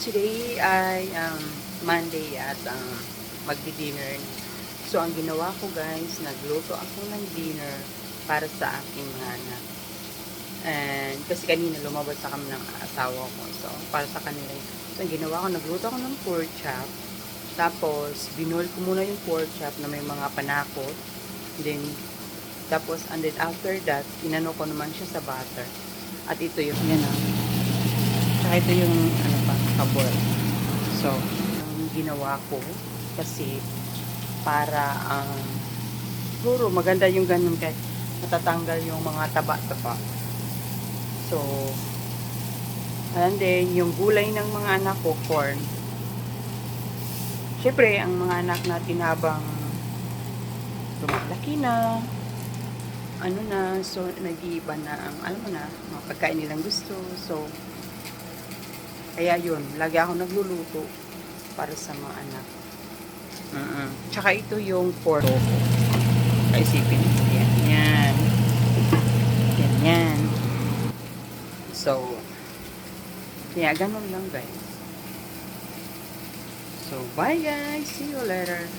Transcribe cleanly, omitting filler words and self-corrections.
Today ay Monday at magdi-dinner. So, ang ginawa ko guys, nagluto ako ng dinner para sa aking mga anak. And kasi kanina lumabas sa kami ng asawa ko. So, para sa kanila. So, ang ginawa ko, nagluto ako ng pork chop. Tapos, binuhol ko muna yung pork chop na may mga panakot. And then after that, inano ko naman siya sa butter. At ito yung, yan tsaka ito yung, kabol. So, ang ginawa ko, kasi, para, siguro, maganda yung ganun kahit matatanggal yung mga taba-taba. So, and then, yung gulay ng mga anak ko, corn. Siyempre, ang mga anak natin habang lumalaki na, so, nag-iiba na ang, alam mo na, mga pagkain nilang gusto. So, kaya yun, lagi ako nagluluto para sa mga anak. Tsaka ito yung pork. Kaisipin. Yan. Ganyan. So, kaya ganun lang guys. So, bye guys. See you later.